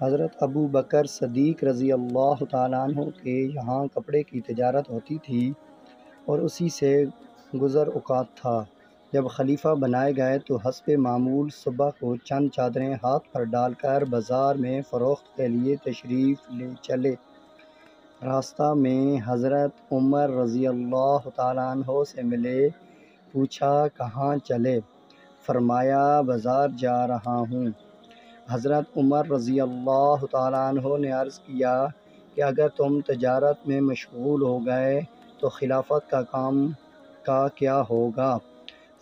حضرت ابو بکر صدیق رضی اللہ تعالیٰ عنہ کے یہاں کپڑے کی تجارت ہوتی تھی اور اسی سے گزر اوقات تھا۔ جب خلیفہ بنائے گئے تو حسب معمول صبح کو چند چادریں ہاتھ پر ڈال کر بازار میں فروخت کے لیے تشریف لے چلے۔ راستہ میں حضرت عمر رضی اللہ تعالیٰ عنہ سے ملے، پوچھا کہاں چلے؟ فرمایا بازار جا رہا ہوں۔ حضرت عمر رضی اللہ تعالیٰ عنہ نے عرض کیا کہ اگر تم تجارت میں مشغول ہو گئے تو خلافت کا کام کا کیا ہوگا؟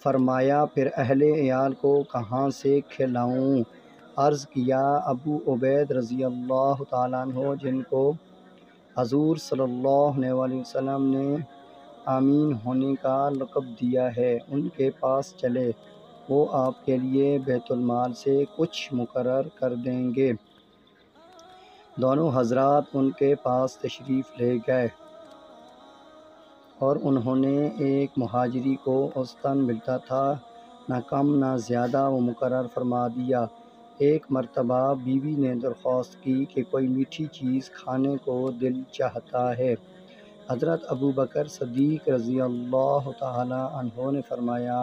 فرمایا پھر اہل عیال کو کہاں سے کھلاؤں؟ عرض کیا ابو عبید رضی اللہ تعالیٰ عنہ جن کو حضور صلی اللہ علیہ وسلم نے امین ہونے کا لقب دیا ہے، ان کے پاس چلے، وہ آپ کے لیے بیت المال سے کچھ مقرر کر دیں گے۔ دونوں حضرات ان کے پاس تشریف لے گئے اور انہوں نے ایک مہاجری کو اوسطاً ملتا تھا، نہ کم نہ زیادہ، وہ مقرر فرما دیا۔ ایک مرتبہ بیوی نے درخواست کی کہ کوئی میٹھی چیز کھانے کو دل چاہتا ہے۔ حضرت ابو بکر صدیق رضی اللہ تعالی عنہ نے فرمایا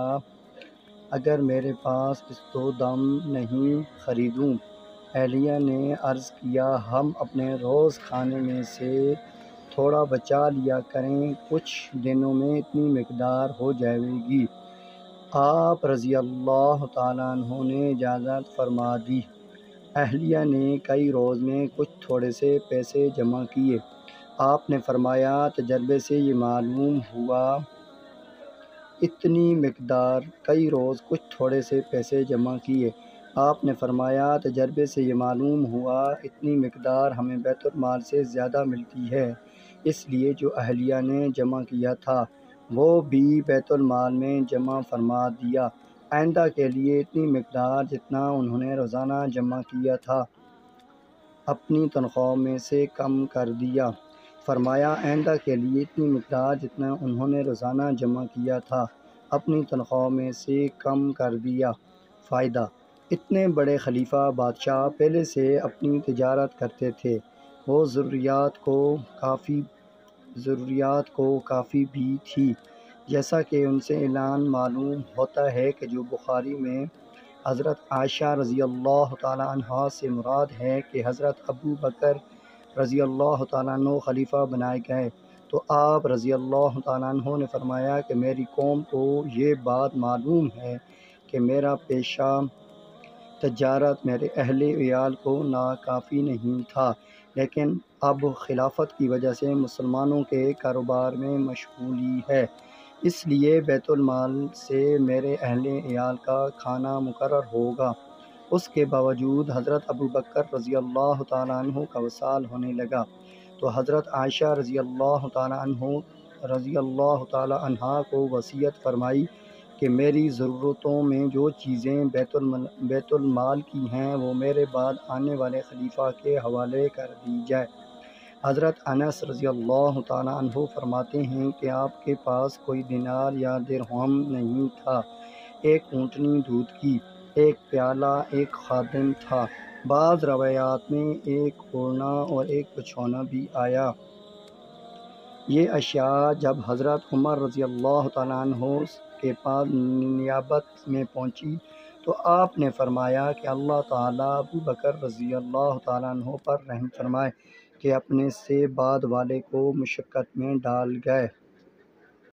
اگر میرے پاس اس دو دم نہیں خریدوں؟ اہلیہ نے عرض کیا ہم اپنے روز کھانے میں سے تھوڑا بچا لیا کریں، کچھ دنوں میں اتنی مقدار ہو جائے گی۔ آپ رضی اللہ تعالیٰ عنہ نے اجازت فرما دی۔ اہلیہ نے کئی روز میں کچھ تھوڑے سے پیسے جمع کیے۔ آپ نے فرمایا تجربے سے یہ معلوم ہوا اتنی مقدار، کئی روز کچھ تھوڑے سے پیسے جمع کیے۔ آپ نے فرمایا تجربے سے یہ معلوم ہوا اتنی مقدار ہمیں بیت المال سے زیادہ ملتی ہے، اس لیے جو اہلیہ نے جمع کیا تھا وہ بھی بیت المال میں جمع فرما دیا۔ آئندہ کے لیے اتنی مقدار جتنا انہوں نے روزانہ جمع کیا تھا اپنی تنخواہ میں سے کم کر دیا۔ فرمایا آئندہ کے لیے اتنی مقدار جتنا انہوں نے روزانہ جمع کیا تھا اپنی تنخواہ میں سے کم کر دیا۔ فائدہ: اتنے بڑے خلیفہ بادشاہ پہلے سے اپنی تجارت کرتے تھے، وہ ضروریات کو کافی بھی تھی، جیسا کہ ان سے اعلان معلوم ہوتا ہے کہ جو بخاری میں حضرت عائشہ رضی اللہ تعالیٰ عنہا سے مراد ہے کہ حضرت ابو بکر رضی اللہ تعالیٰ عنہ خلیفہ بنائے گئے تو آپ رضی اللہ تعالیٰ عنہ نے فرمایا کہ میری قوم کو یہ بات معلوم ہے کہ میرا پیشہ تجارت میرے اہل عیال کو ناکافی نہیں تھا، لیکن اب خلافت کی وجہ سے مسلمانوں کے کاروبار میں مشغولی ہے، اس لیے بیت المال سے میرے اہل عیال کا کھانا مقرر ہوگا۔ اس کے باوجود حضرت ابو بکر رضی اللہ تعالیٰ عنہ کا وصال ہونے لگا تو حضرت عائشہ رضی اللہ تعالیٰ عنہا کو وصیت فرمائی کہ میری ضرورتوں میں جو چیزیں بیت المال کی ہیں وہ میرے بعد آنے والے خلیفہ کے حوالے کر دی جائے۔ حضرت انس رضی اللہ تعالیٰ عنہ فرماتے ہیں کہ آپ کے پاس کوئی دینار یا درہم نہیں تھا، ایک اونٹنی دودھ کی، ایک پیالہ، ایک خادم تھا، بعض روایات میں ایک اوڑھنا اور ایک بچھونا بھی آیا۔ یہ اشیاء جب حضرت عمر رضی اللہ تعالیٰ عنہ کے پاس نیابت میں پہنچی تو آپ نے فرمایا کہ اللہ تعالیٰ ابو بکر رضی اللہ تعالیٰ عنہ پر رحم فرمائے کہ اپنے سے بعد والے کو مشقت میں ڈال گئے۔